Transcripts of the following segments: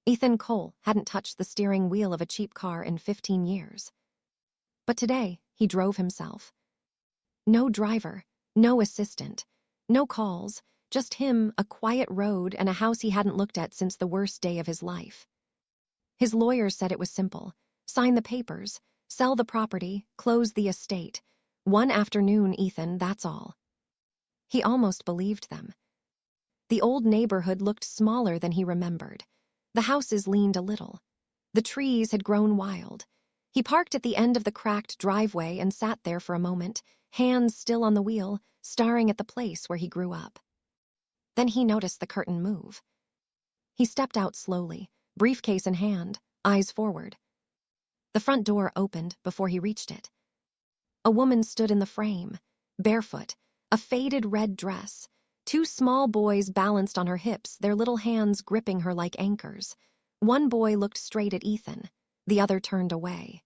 Ethan Cole hadn't touched the steering wheel of a cheap car in 15 years. But today, he drove himself. No driver, no assistant, no calls, just him, a quiet road, and a house he hadn't looked at since the worst day of his life. His lawyers said it was simple. Sign the papers, sell the property, close the estate. One afternoon, Ethan, that's all. He almost believed them. The old neighborhood looked smaller than he remembered. The houses leaned a little. The trees had grown wild. He parked at the end of the cracked driveway and sat there for a moment, hands still on the wheel, staring at the place where he grew up. Then he noticed the curtain move. He stepped out slowly, briefcase in hand, eyes forward. The front door opened before he reached it. A woman stood in the frame, barefoot, a faded red dress. Two small boys balanced on her hips, their little hands gripping her like anchors. One boy looked straight at Ethan, the other turned away.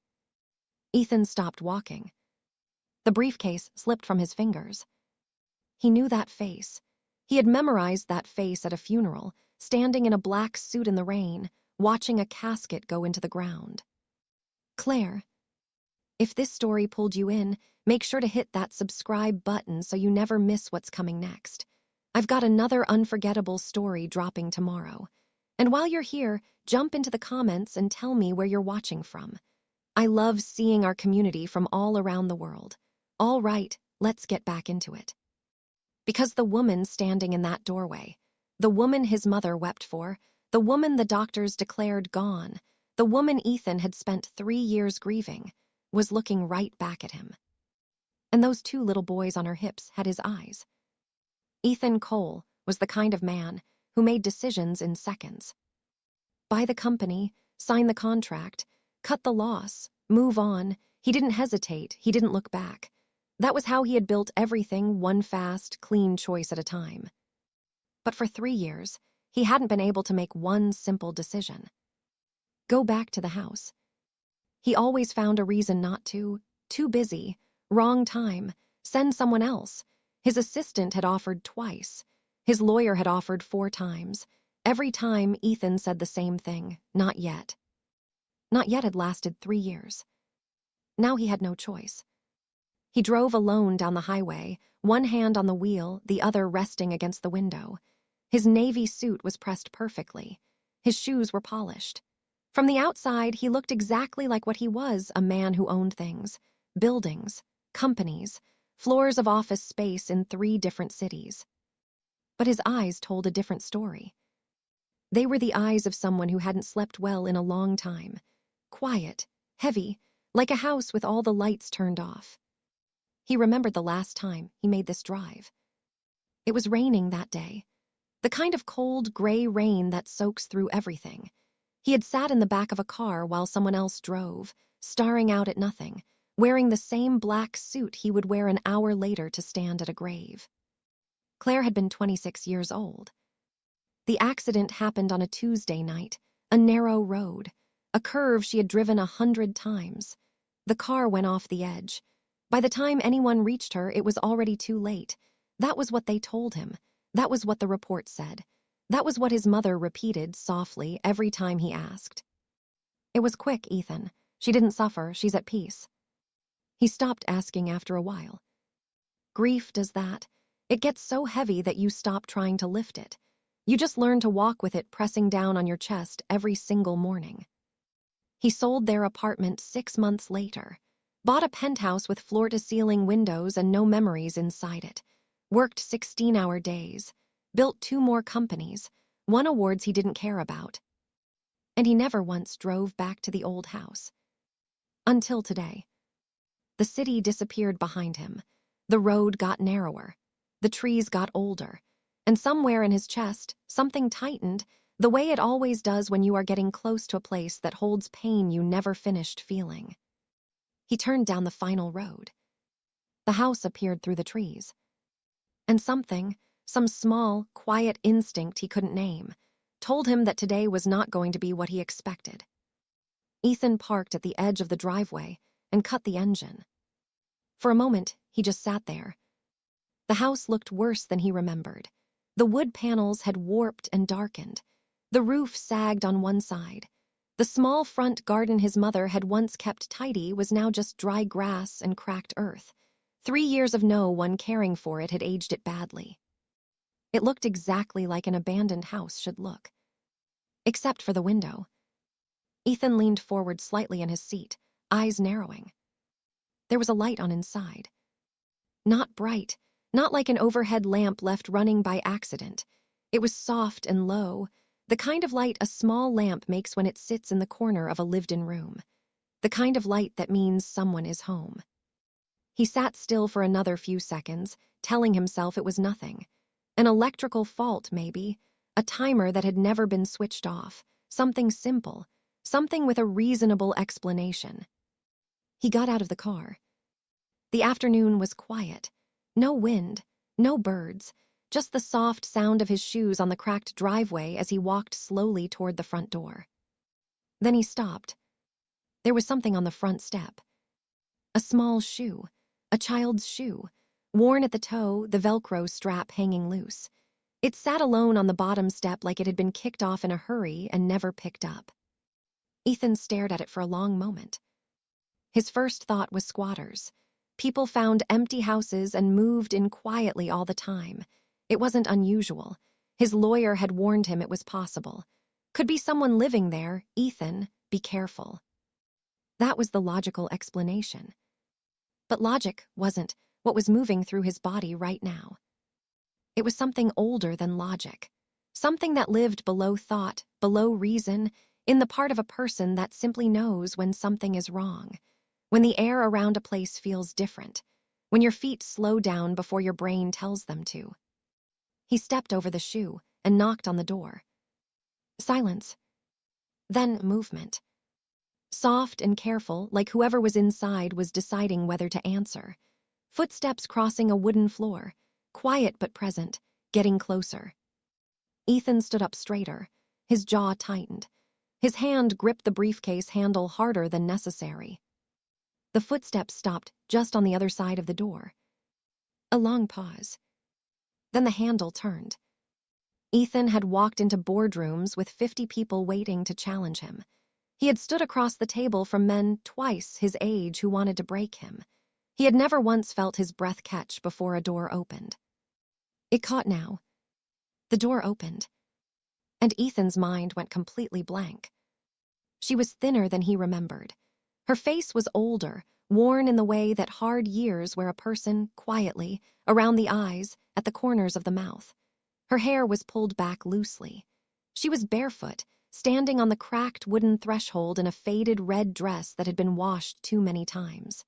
Ethan stopped walking. The briefcase slipped from his fingers. He knew that face. He had memorized that face at a funeral, standing in a black suit in the rain, watching a casket go into the ground. Claire, if this story pulled you in, make sure to hit that subscribe button so you never miss what's coming next. I've got another unforgettable story dropping tomorrow. And while you're here, jump into the comments and tell me where you're watching from. I love seeing our community from all around the world. All right, let's get back into it. Because the woman standing in that doorway, the woman his mother wept for, the woman the doctors declared gone, the woman Ethan had spent 3 years grieving, was looking right back at him. And those two little boys on her hips had his eyes. Ethan Cole was the kind of man who made decisions in seconds. Buy the company, sign the contract, cut the loss, move on. He didn't hesitate, he didn't look back. That was how he had built everything, one fast, clean choice at a time. But for 3 years, he hadn't been able to make one simple decision. Go back to the house. He always found a reason not to. Too busy, wrong time, send someone else. His assistant had offered twice. His lawyer had offered 4 times. Every time, Ethan said the same thing, not yet. Not yet had lasted 3 years. Now he had no choice. He drove alone down the highway, one hand on the wheel, the other resting against the window. His navy suit was pressed perfectly. His shoes were polished. From the outside, he looked exactly like what he was, a man who owned things, buildings, companies, floors of office space in 3 different cities. But his eyes told a different story. They were the eyes of someone who hadn't slept well in a long time. Quiet, heavy, like a house with all the lights turned off. He remembered the last time he made this drive. It was raining that day. The kind of cold, gray rain that soaks through everything. He had sat in the back of a car while someone else drove, staring out at nothing, wearing the same black suit he would wear an hour later to stand at a grave. Claire had been 26 years old. The accident happened on a Tuesday night, a narrow road, a curve she had driven 100 times. The car went off the edge. By the time anyone reached her, it was already too late. That was what they told him. That was what the report said. That was what his mother repeated softly every time he asked. It was quick, Ethan. She didn't suffer. She's at peace. He stopped asking after a while. Grief does that. It gets so heavy that you stop trying to lift it. You just learn to walk with it pressing down on your chest every single morning. He sold their apartment 6 months later, bought a penthouse with floor-to-ceiling windows and no memories inside it, worked 16-hour days, built 2 more companies, won awards he didn't care about. And he never once drove back to the old house. Until today. The city disappeared behind him. The road got narrower. The trees got older. And somewhere in his chest, something tightened, the way it always does when you are getting close to a place that holds pain you never finished feeling. He turned down the final road. The house appeared through the trees. And something, some small, quiet instinct he couldn't name, told him that today was not going to be what he expected. Ethan parked at the edge of the driveway and cut the engine. For a moment, he just sat there. The house looked worse than he remembered. The wood panels had warped and darkened. The roof sagged on one side. The small front garden his mother had once kept tidy was now just dry grass and cracked earth. 3 years of no one caring for it had aged it badly. It looked exactly like an abandoned house should look. Except for the window. Ethan leaned forward slightly in his seat, eyes narrowing. There was a light on inside. Not bright, not like an overhead lamp left running by accident. It was soft and low, the kind of light a small lamp makes when it sits in the corner of a lived-in room. The kind of light that means someone is home. He sat still for another few seconds, telling himself it was nothing. An electrical fault, maybe. A timer that had never been switched off. Something simple. Something with a reasonable explanation. He got out of the car. The afternoon was quiet. No wind, no birds, just the soft sound of his shoes on the cracked driveway as he walked slowly toward the front door. Then he stopped. There was something on the front step. A small shoe, a child's shoe, worn at the toe, the Velcro strap hanging loose. It sat alone on the bottom step like it had been kicked off in a hurry and never picked up. Ethan stared at it for a long moment. His first thought was squatters. People found empty houses and moved in quietly all the time. It wasn't unusual. His lawyer had warned him it was possible. Could be someone living there. Ethan, be careful. That was the logical explanation. But logic wasn't what was moving through his body right now. It was something older than logic. Something that lived below thought, below reason, in the part of a person that simply knows when something is wrong. When the air around a place feels different. When your feet slow down before your brain tells them to. He stepped over the shoe and knocked on the door. Silence. Then movement. Soft and careful, like whoever was inside was deciding whether to answer. Footsteps crossing a wooden floor. Quiet but present, getting closer. Ethan stood up straighter. His jaw tightened. His hand gripped the briefcase handle harder than necessary. The footsteps stopped just on the other side of the door. A long pause. Then the handle turned. Ethan had walked into boardrooms with 50 people waiting to challenge him. He had stood across the table from men twice his age who wanted to break him. He had never once felt his breath catch before a door opened. It caught now. The door opened. And Ethan's mind went completely blank. She was thinner than he remembered. Her face was older, worn in the way that hard years wear a person quietly, around the eyes, at the corners of the mouth. Her hair was pulled back loosely. She was barefoot, standing on the cracked wooden threshold in a faded red dress that had been washed too many times.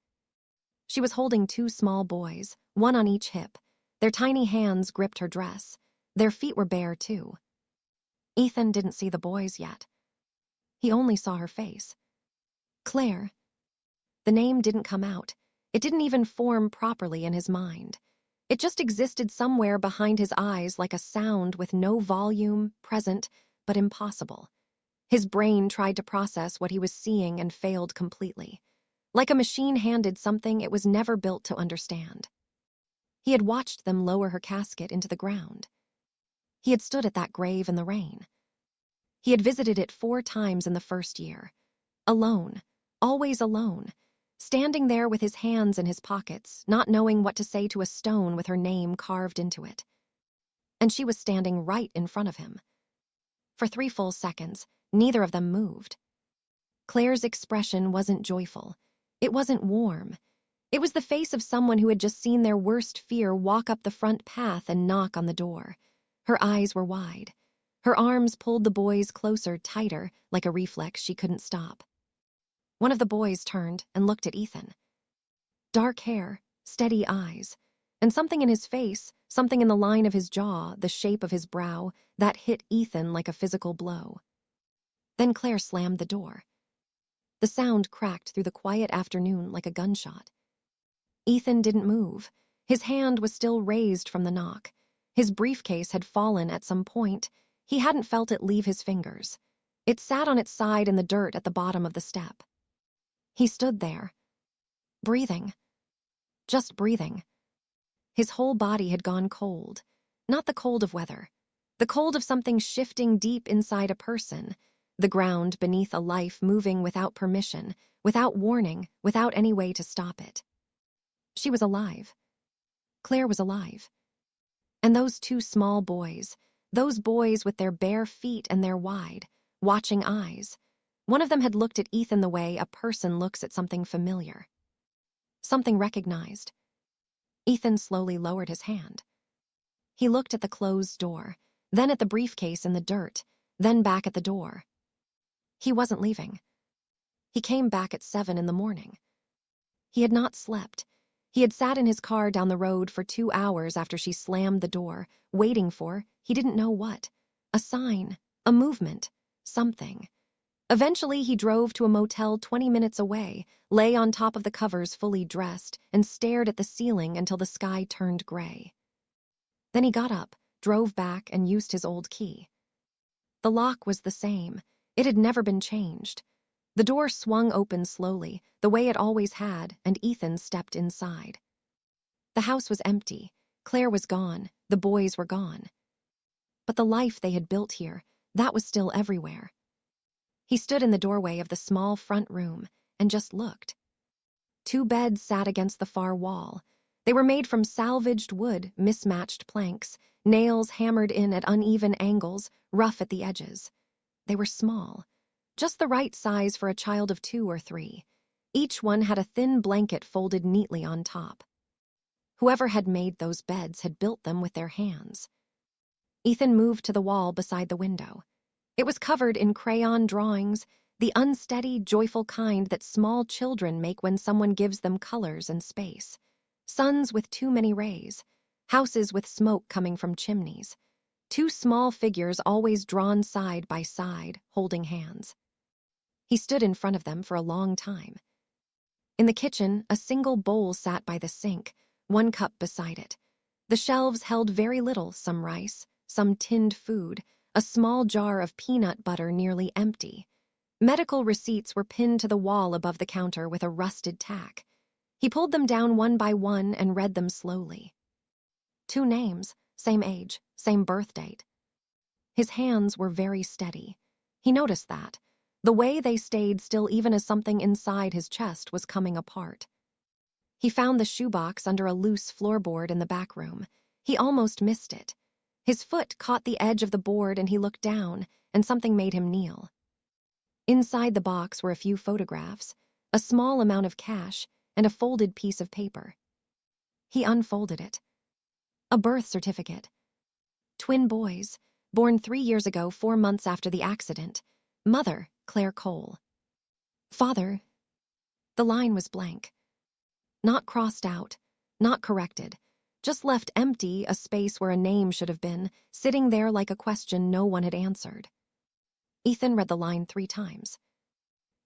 She was holding 2 small boys, one on each hip. Their tiny hands gripped her dress. Their feet were bare, too. Ethan didn't see the boys yet. He only saw her face. Claire. The name didn't come out. It didn't even form properly in his mind. It just existed somewhere behind his eyes like a sound with no volume, present, but impossible. His brain tried to process what he was seeing and failed completely. Like a machine handed something it was never built to understand. He had watched them lower her casket into the ground. He had stood at that grave in the rain. He had visited it 4 times in the first year. Alone, always alone, standing there with his hands in his pockets, not knowing what to say to a stone with her name carved into it. And she was standing right in front of him. For 3 full seconds, neither of them moved. Claire's expression wasn't joyful. It wasn't warm. It was the face of someone who had just seen their worst fear walk up the front path and knock on the door. Her eyes were wide. Her arms pulled the boys closer, tighter, like a reflex she couldn't stop. One of the boys turned and looked at Ethan. Dark hair, steady eyes, and something in his face, something in the line of his jaw, the shape of his brow, that hit Ethan like a physical blow. Then Claire slammed the door. The sound cracked through the quiet afternoon like a gunshot. Ethan didn't move. His hand was still raised from the knock. His briefcase had fallen at some point. He hadn't felt it leave his fingers. It sat on its side in the dirt at the bottom of the step. He stood there, breathing. Just breathing. His whole body had gone cold. Not the cold of weather. The cold of something shifting deep inside a person, the ground beneath a life moving without permission, without warning, without any way to stop it. She was alive. Claire was alive. And those two small boys, those boys with their bare feet and their wide, watching eyes, one of them had looked at Ethan the way a person looks at something familiar. Something recognized. Ethan slowly lowered his hand. He looked at the closed door, then at the briefcase in the dirt, then back at the door. He wasn't leaving. He came back at 7 in the morning. He had not slept. He had sat in his car down the road for 2 hours after she slammed the door, waiting for, he didn't know what. A sign, a movement, something. Eventually, he drove to a motel 20 minutes away, lay on top of the covers fully dressed, and stared at the ceiling until the sky turned gray. Then he got up, drove back, and used his old key. The lock was the same. It had never been changed. The door swung open slowly, the way it always had, and Ethan stepped inside. The house was empty. Claire was gone. The boys were gone. But the life they had built here, that was still everywhere. He stood in the doorway of the small front room and just looked. 2 beds sat against the far wall. They were made from salvaged wood, mismatched planks, nails hammered in at uneven angles, rough at the edges. They were small, just the right size for a child of 2 or 3. Each one had a thin blanket folded neatly on top. Whoever had made those beds had built them with their hands. Ethan moved to the wall beside the window. It was covered in crayon drawings, the unsteady, joyful kind that small children make when someone gives them colors and space. Suns with too many rays, houses with smoke coming from chimneys. 2 small figures always drawn side by side, holding hands. He stood in front of them for a long time. In the kitchen, a single bowl sat by the sink, 1 cup beside it. The shelves held very little, some rice, some tinned food, a small jar of peanut butter nearly empty. Medical receipts were pinned to the wall above the counter with a rusted tack. He pulled them down one by one and read them slowly. 2 names, same age, same birth date. His hands were very steady. He noticed that. The way they stayed still even as something inside his chest was coming apart. He found the shoebox under a loose floorboard in the back room. He almost missed it. His foot caught the edge of the board and he looked down, and something made him kneel. Inside the box were a few photographs, a small amount of cash, and a folded piece of paper. He unfolded it. A birth certificate. Twin boys, born 3 years ago, 4 months after the accident. Mother, Claire Cole. Father. The line was blank. Not crossed out, not corrected. Just left empty, a space where a name should have been, sitting there like a question no one had answered. Ethan read the line 3 times.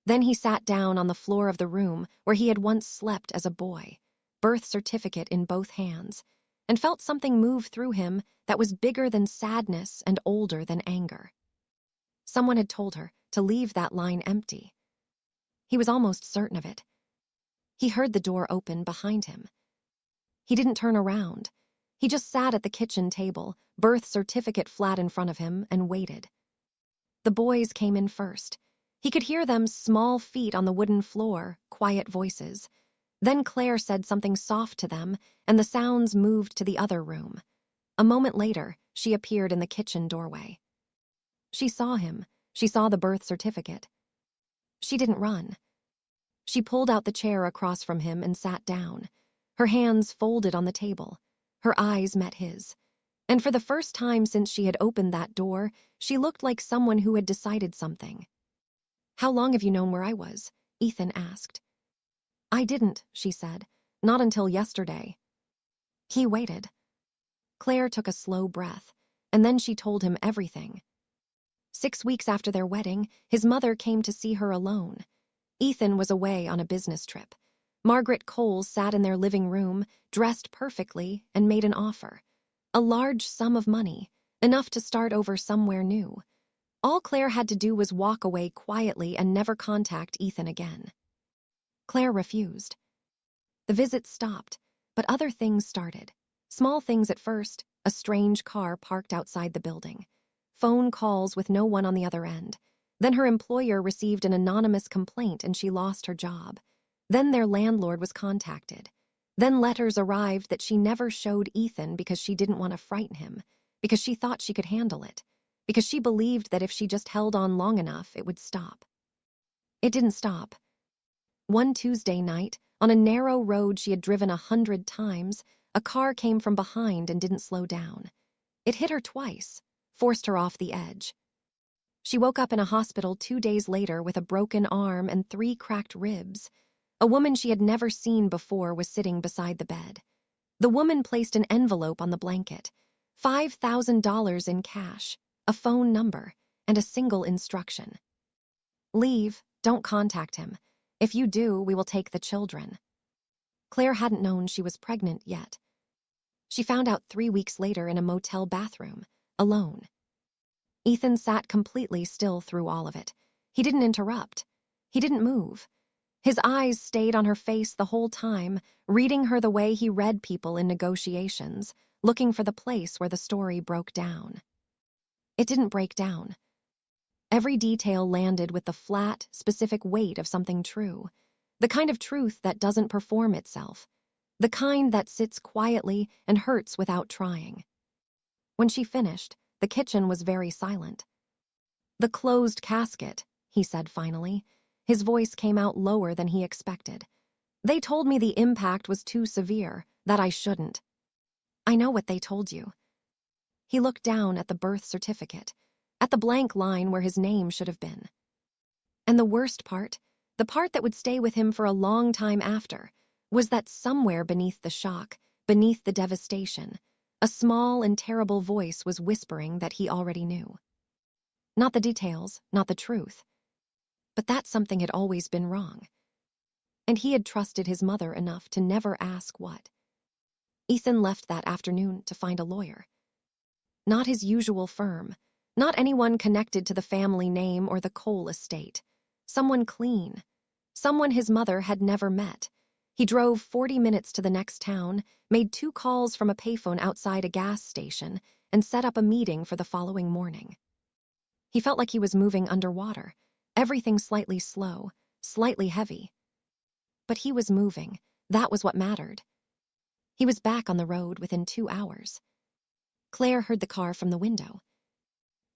Then he sat down on the floor of the room where he had once slept as a boy, birth certificate in both hands, and felt something move through him that was bigger than sadness and older than anger. Someone had told her to leave that line empty. He was almost certain of it. He heard the door open behind him. He didn't turn around. He just sat at the kitchen table, birth certificate flat in front of him, and waited. The boys came in first. He could hear them, small feet on the wooden floor, quiet voices. Then Claire said something soft to them, and the sounds moved to the other room. A moment later, she appeared in the kitchen doorway. She saw him. She saw the birth certificate. She didn't run. She pulled out the chair across from him and sat down. Her hands folded on the table. Her eyes met his. And for the first time since she had opened that door, she looked like someone who had decided something. "How long have you known where I was?" Ethan asked. "I didn't," she said. "Not until yesterday." He waited. Claire took a slow breath, and then she told him everything. 6 weeks after their wedding, his mother came to see her alone. Ethan was away on a business trip. Margaret Cole sat in their living room, dressed perfectly, and made an offer. A large sum of money, enough to start over somewhere new. All Claire had to do was walk away quietly and never contact Ethan again. Claire refused. The visits stopped, but other things started. Small things at first, A strange car parked outside the building. Phone calls with no one on the other end. Then her employer received an anonymous complaint and she lost her job. Then their landlord was contacted. Then letters arrived that she never showed Ethan because she didn't want to frighten him, because she thought she could handle it, because she believed that if she just held on long enough, it would stop. It didn't stop. One Tuesday night, on a narrow road she had driven 100 times, a car came from behind and didn't slow down. It hit her twice, forced her off the edge. She woke up in a hospital 2 days later with a broken arm and 3 cracked ribs. A woman she had never seen before was sitting beside the bed. The woman placed an envelope on the blanket, $5,000 in cash, a phone number, and a single instruction. Leave, don't contact him. If you do, we will take the children. Claire hadn't known she was pregnant yet. She found out 3 weeks later in a motel bathroom, alone. Ethan sat completely still through all of it. He didn't interrupt. He didn't move. His eyes stayed on her face the whole time, reading her the way he read people in negotiations, looking for the place where the story broke down. It didn't break down. Every detail landed with the flat, specific weight of something true. The kind of truth that doesn't perform itself. The kind that sits quietly and hurts without trying. When she finished, the kitchen was very silent. "The closed casket," he said finally. His voice came out lower than he expected. "They told me the impact was too severe, that I shouldn't." "I know what they told you." He looked down at the birth certificate, at the blank line where his name should have been. And the worst part, the part that would stay with him for a long time after, was that somewhere beneath the shock, beneath the devastation, a small and terrible voice was whispering that he already knew. Not the details, not the truth. But that something had always been wrong. And he had trusted his mother enough to never ask what. Ethan left that afternoon to find a lawyer. Not his usual firm, not anyone connected to the family name or the Cole estate. Someone clean. Someone his mother had never met. He drove 40 minutes to the next town, made 2 calls from a payphone outside a gas station, and set up a meeting for the following morning. He felt like he was moving underwater, everything slightly slow, slightly heavy. But he was moving. That was what mattered. He was back on the road within 2 hours. Claire heard the car from the window.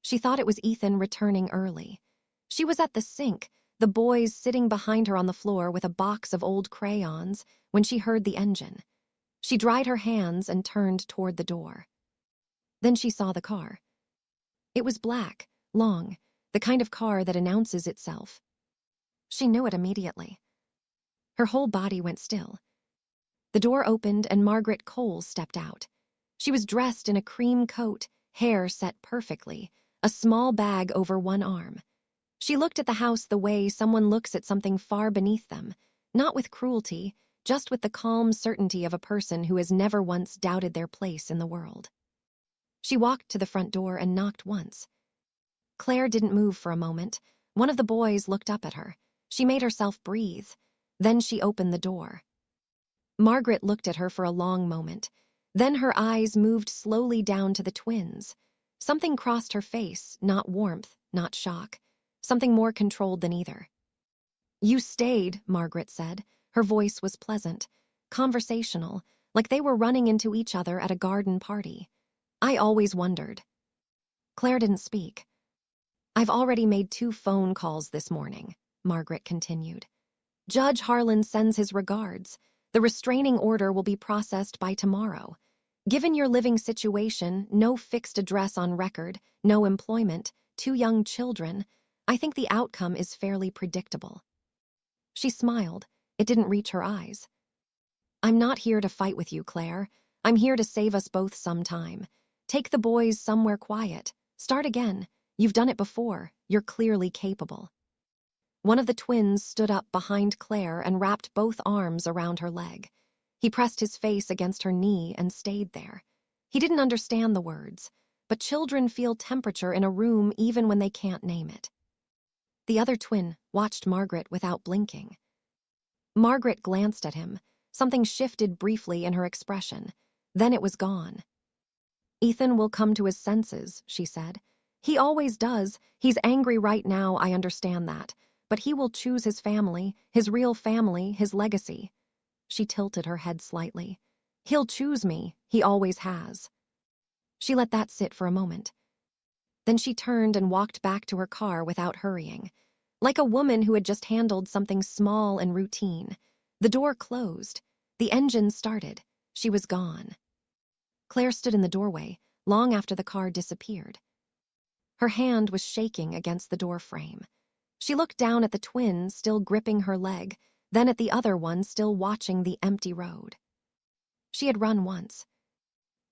She thought it was Ethan returning early. She was at the sink, the boys sitting behind her on the floor with a box of old crayons, when she heard the engine. She dried her hands and turned toward the door. Then she saw the car. It was black, long, the kind of car that announces itself. She knew it immediately. Her whole body went still. The door opened and Margaret Cole stepped out. She was dressed in a cream coat, hair set perfectly, a small bag over one arm. She looked at the house the way someone looks at something far beneath them, not with cruelty, just with the calm certainty of a person who has never once doubted their place in the world. She walked to the front door and knocked once. Claire didn't move for a moment. One of the boys looked up at her. She made herself breathe. Then she opened the door. Margaret looked at her for a long moment. Then her eyes moved slowly down to the twins. Something crossed her face, not warmth, not shock. Something more controlled than either. "You stayed," Margaret said. Her voice was pleasant, conversational, like they were running into each other at a garden party. "I always wondered." Claire didn't speak. "I've already made 2 phone calls this morning," Margaret continued. "Judge Harlan sends his regards. The restraining order will be processed by tomorrow. Given your living situation, no fixed address on record, no employment, 2 young children, I think the outcome is fairly predictable." She smiled. It didn't reach her eyes. "I'm not here to fight with you, Claire. I'm here to save us both some time. Take the boys somewhere quiet. Start again. You've done it before. You're clearly capable." One of the twins stood up behind Claire and wrapped both arms around her leg. He pressed his face against her knee and stayed there. He didn't understand the words, but children feel temperature in a room even when they can't name it. The other twin watched Margaret without blinking. Margaret glanced at him. Something shifted briefly in her expression. Then it was gone. Ethan will come to his senses, she said. He always does. He's angry right now, I understand that. But he will choose his family, his real family, his legacy. She tilted her head slightly. He'll choose me. He always has. She let that sit for a moment. Then she turned and walked back to her car without hurrying. Like a woman who had just handled something small and routine. The door closed. The engine started. She was gone. Claire stood in the doorway, long after the car disappeared. Her hand was shaking against the door frame. She looked down at the twin still gripping her leg, then at the other one still watching the empty road. She had run once.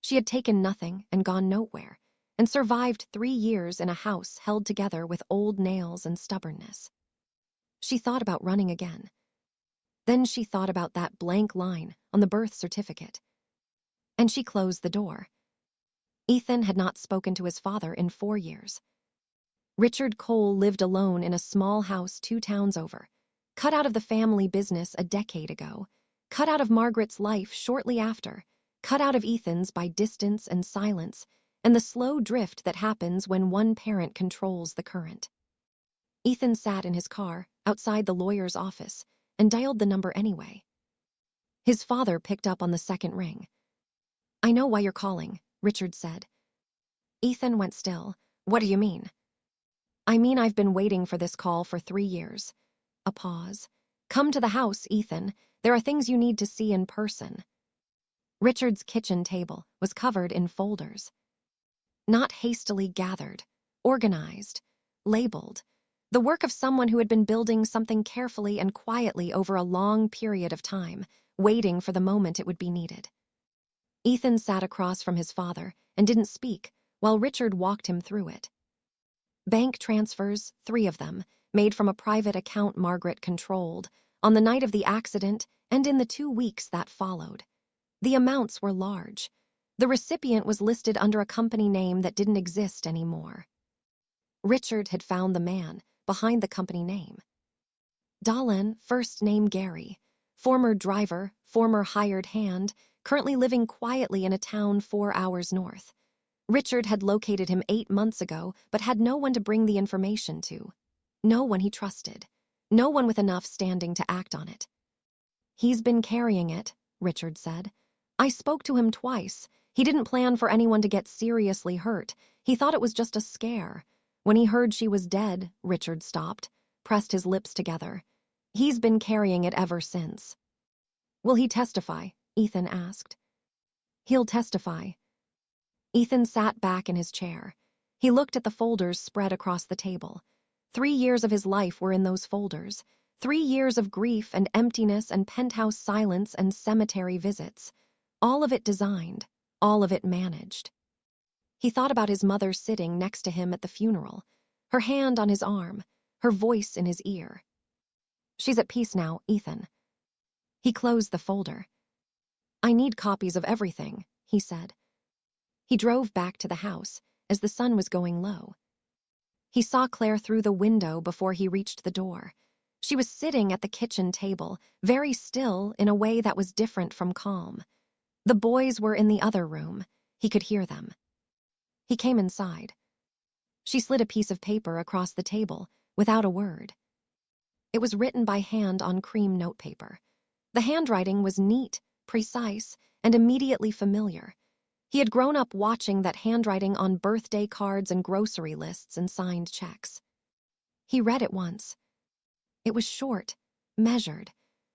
She had taken nothing and gone nowhere, and survived 3 years in a house held together with old nails and stubbornness. She thought about running again. Then she thought about that blank line on the birth certificate. And she closed the door. Ethan had not spoken to his father in 4 years. Richard Cole lived alone in a small house 2 towns over, cut out of the family business a decade ago, cut out of Margaret's life shortly after, cut out of Ethan's by distance and silence, and the slow drift that happens when one parent controls the current. Ethan sat in his car, outside the lawyer's office, and dialed the number anyway. His father picked up on the second ring. I know why you're calling, Richard said. Ethan went still. What do you mean? I mean I've been waiting for this call for 3 years. A pause. Come to the house, Ethan. There are things you need to see in person. Richard's kitchen table was covered in folders. Not hastily gathered, organized, labeled. The work of someone who had been building something carefully and quietly over a long period of time, waiting for the moment it would be needed. Ethan sat across from his father and didn't speak while Richard walked him through it. Bank transfers, 3 of them, made from a private account Margaret controlled, on the night of the accident and in the 2 weeks that followed. The amounts were large. The recipient was listed under a company name that didn't exist anymore. Richard had found the man behind the company name. Dahlen, first name Gary, former driver, former hired hand, currently living quietly in a town 4 hours north. Richard had located him 8 months ago, but had no one to bring the information to. No one he trusted. No one with enough standing to act on it. He's been carrying it, Richard said. I spoke to him twice. He didn't plan for anyone to get seriously hurt. He thought it was just a scare. When he heard she was dead, Richard stopped, pressed his lips together. He's been carrying it ever since. Will he testify? Ethan asked. He'll testify. Ethan sat back in his chair. He looked at the folders spread across the table. 3 years of his life were in those folders. 3 years of grief and emptiness and penthouse silence and cemetery visits. All of it designed, all of it managed. He thought about his mother sitting next to him at the funeral, her hand on his arm, her voice in his ear. She's at peace now, Ethan. He closed the folder. I need copies of everything, he said. He drove back to the house as the sun was going low. He saw Claire through the window before he reached the door. She was sitting at the kitchen table, very still in a way that was different from calm. The boys were in the other room. He could hear them. He came inside. She slid a piece of paper across the table, without a word. It was written by hand on cream notepaper. The handwriting was neat, precise, and immediately familiar. He had grown up watching that handwriting on birthday cards and grocery lists and signed checks. He read it once. It was short, measured,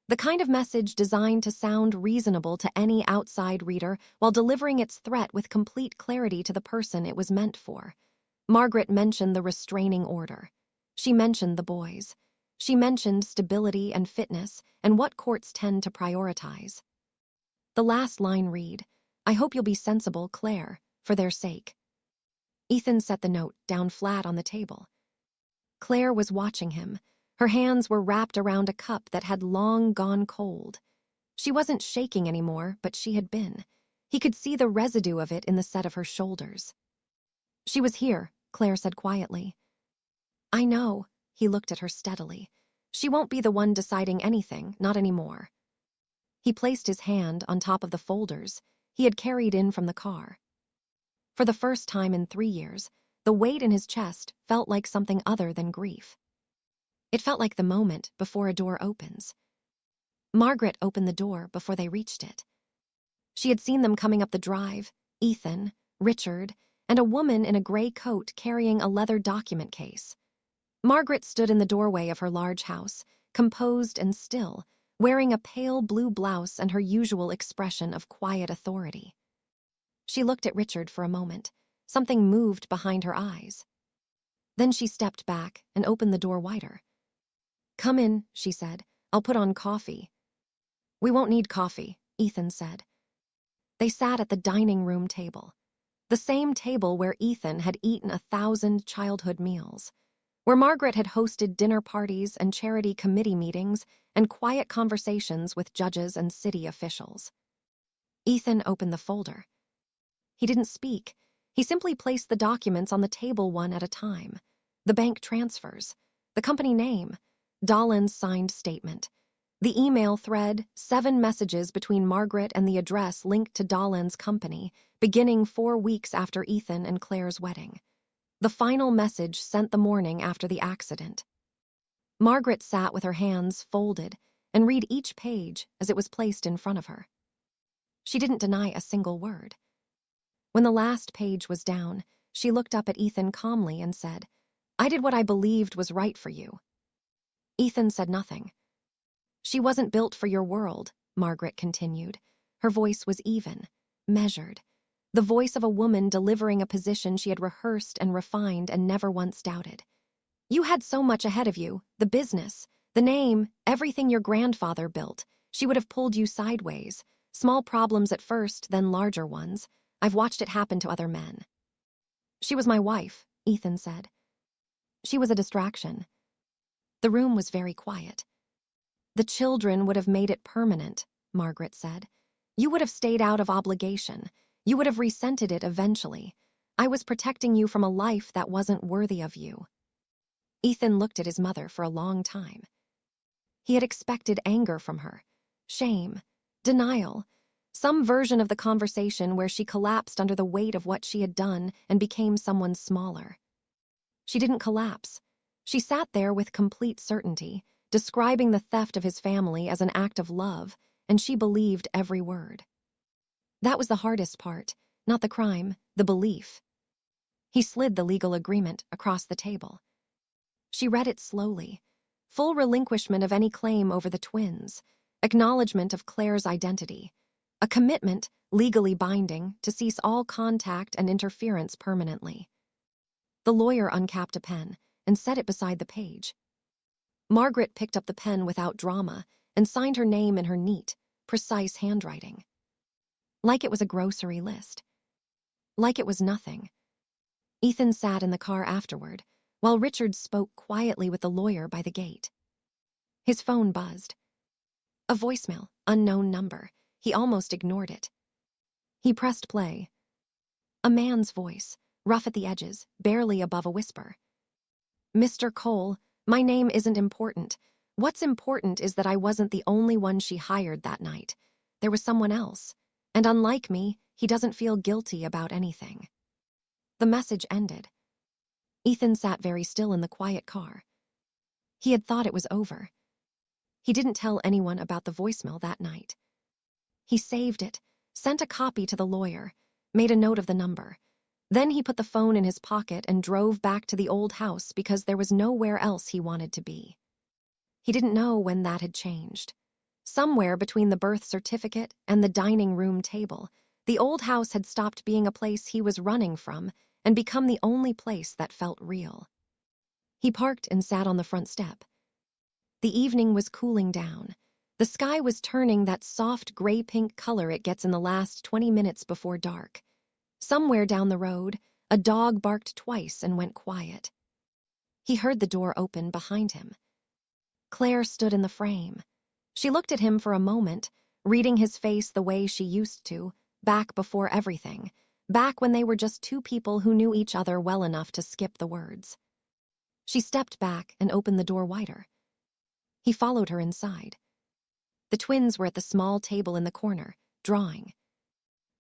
the kind of message designed to sound reasonable to any outside reader while delivering its threat with complete clarity to the person it was meant for. Margaret mentioned the restraining order. She mentioned the boys. She mentioned stability and fitness and what courts tend to prioritize. The last line read, I hope you'll be sensible, Claire, for their sake. Ethan set the note down flat on the table. Claire was watching him. Her hands were wrapped around a cup that had long gone cold. She wasn't shaking anymore, but she had been. He could see the residue of it in the set of her shoulders. She was here, Claire said quietly. I know, he looked at her steadily. She won't be the one deciding anything, not anymore. He placed his hand on top of the folders he had carried in from the car. For the first time in 3 years, the weight in his chest felt like something other than grief. It felt like the moment before a door opens. Margaret opened the door before they reached it. She had seen them coming up the drive, Ethan, Richard, and a woman in a gray coat carrying a leather document case. Margaret stood in the doorway of her large house, composed and still, wearing a pale blue blouse and her usual expression of quiet authority. She looked at Richard for a moment. Something moved behind her eyes. Then she stepped back and opened the door wider. "Come in," she said. "I'll put on coffee." "We won't need coffee," Ethan said. They sat at the dining room table, the same table where Ethan had eaten 1,000 childhood meals, where Margaret had hosted dinner parties and charity committee meetings and quiet conversations with judges and city officials. Ethan opened the folder. He didn't speak. He simply placed the documents on the table one at a time. The bank transfers, the company name, Dahlin's signed statement, the email thread, 7 messages between Margaret and the address linked to Dahlin's company, beginning 4 weeks after Ethan and Claire's wedding. The final message sent the morning after the accident. Margaret sat with her hands folded and read each page as it was placed in front of her. She didn't deny a single word. When the last page was down, she looked up at Ethan calmly and said, "I did what I believed was right for you." Ethan said nothing. "She wasn't built for your world," Margaret continued. Her voice was even, measured, the voice of a woman delivering a position she had rehearsed and refined and never once doubted. "You had so much ahead of you, the business, the name, everything your grandfather built. She would have pulled you sideways. Small problems at first, then larger ones. I've watched it happen to other men." "She was my wife," Ethan said. "She was a distraction." The room was very quiet. "The children would have made it permanent," Margaret said. "You would have stayed out of obligation. You would have resented it eventually. I was protecting you from a life that wasn't worthy of you." Ethan looked at his mother for a long time. He had expected anger from her, shame, denial, some version of the conversation where she collapsed under the weight of what she had done and became someone smaller. She didn't collapse. She sat there with complete certainty, describing the theft of his family as an act of love, and she believed every word. That was the hardest part, not the crime, the belief. He slid the legal agreement across the table. She read it slowly. Full relinquishment of any claim over the twins, acknowledgement of Claire's identity, a commitment, legally binding, to cease all contact and interference permanently. The lawyer uncapped a pen and set it beside the page. Margaret picked up the pen without drama and signed her name in her neat, precise handwriting. Like it was a grocery list. Like it was nothing. Ethan sat in the car afterward, while Richard spoke quietly with the lawyer by the gate. His phone buzzed. A voicemail, unknown number. He almost ignored it. He pressed play. A man's voice, rough at the edges, barely above a whisper. "Mr. Cole, my name isn't important. What's important is that I wasn't the only one she hired that night. There was someone else. And unlike me, he doesn't feel guilty about anything." The message ended. Ethan sat very still in the quiet car. He had thought it was over. He didn't tell anyone about the voicemail that night. He saved it, sent a copy to the lawyer, made a note of the number. Then he put the phone in his pocket and drove back to the old house because there was nowhere else he wanted to be. He didn't know when that had changed. Somewhere between the birth certificate and the dining room table, the old house had stopped being a place he was running from and become the only place that felt real. He parked and sat on the front step. The evening was cooling down. The sky was turning that soft gray-pink color it gets in the last 20 minutes before dark. Somewhere down the road, a dog barked twice and went quiet. He heard the door open behind him. Claire stood in the frame. She looked at him for a moment, reading his face the way she used to, back before everything, back when they were just 2 people who knew each other well enough to skip the words. She stepped back and opened the door wider. He followed her inside. The twins were at the small table in the corner, drawing.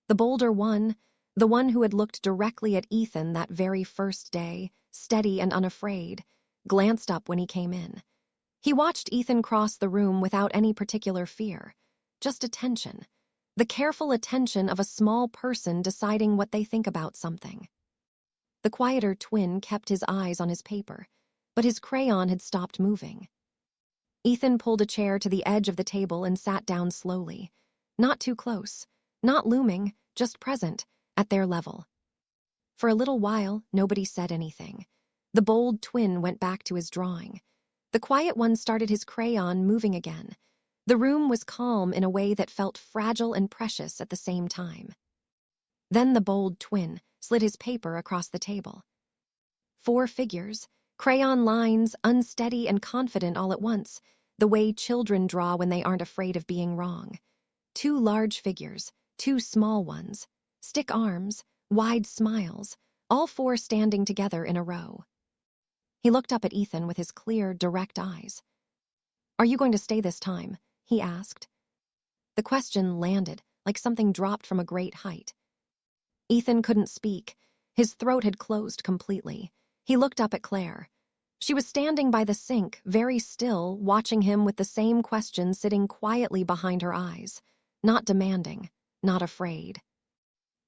The bolder one, The one who had looked directly at Ethan that very first day, steady and unafraid, glanced up when he came in. He watched Ethan cross the room without any particular fear, just attention. The careful attention of a small person deciding what they think about something. The quieter twin kept his eyes on his paper, but his crayon had stopped moving. Ethan pulled a chair to the edge of the table and sat down slowly. Not too close, not looming, just present, at their level. For a little while, nobody said anything. The bold twin went back to his drawing. The quiet one started his crayon moving again. The room was calm in a way that felt fragile and precious at the same time. Then the bold twin slid his paper across the table. 4 figures, crayon lines, unsteady and confident all at once, the way children draw when they aren't afraid of being wrong. 2 large figures, 2 small ones, stick arms, wide smiles, all 4 standing together in a row. He looked up at Ethan with his clear, direct eyes. "Are you going to stay this time?" he asked. The question landed like something dropped from a great height. Ethan couldn't speak. His throat had closed completely. He looked up at Claire. She was standing by the sink, very still, watching him with the same question sitting quietly behind her eyes. Not demanding, not afraid.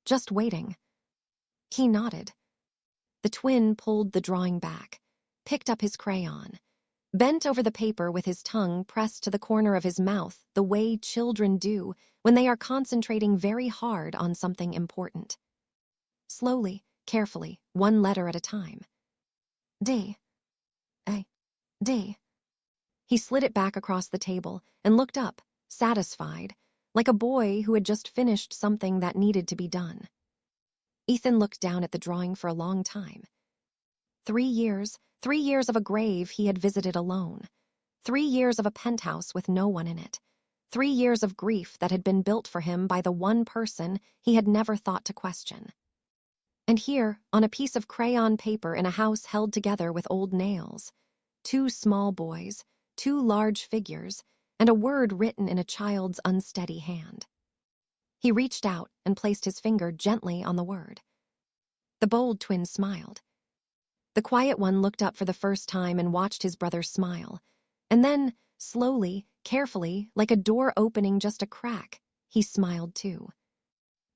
Just waiting. He nodded. The twin pulled the drawing back, picked up his crayon, bent over the paper with his tongue pressed to the corner of his mouth the way children do when they are concentrating very hard on something important. Slowly, carefully, 1 letter at a time. D. A. D. He slid it back across the table and looked up, satisfied, like a boy who had just finished something that needed to be done. Ethan looked down at the drawing for a long time. 3 years, 3 years of a grave he had visited alone. 3 years of a penthouse with no one in it. 3 years of grief that had been built for him by the one person he had never thought to question. And here, on a piece of crayon paper in a house held together with old nails, 2 small boys, 2 large figures, and a word written in a child's unsteady hand. He reached out and placed his finger gently on the word. The bold twin smiled. The quiet one looked up for the first time and watched his brother smile. And then, slowly, carefully, like a door opening just a crack, he smiled too.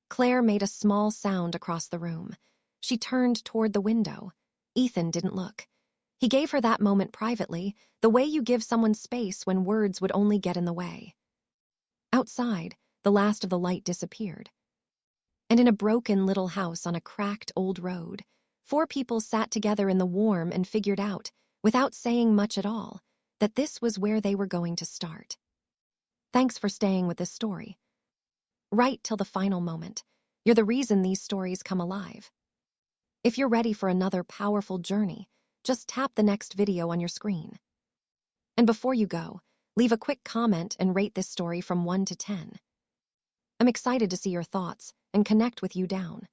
Claire made a small sound across the room. She turned toward the window. Ethan didn't look. He gave her that moment privately, the way you give someone space when words would only get in the way. Outside, the last of the light disappeared. And in a broken little house on a cracked old road, 4 people sat together in the warm and figured out, without saying much at all, that this was where they were going to start. Thanks for staying with this story. Right till the final moment. You're the reason these stories come alive. If you're ready for another powerful journey, just tap the next video on your screen. And before you go, leave a quick comment and rate this story from 1 to 10. I'm excited to see your thoughts and connect with you down.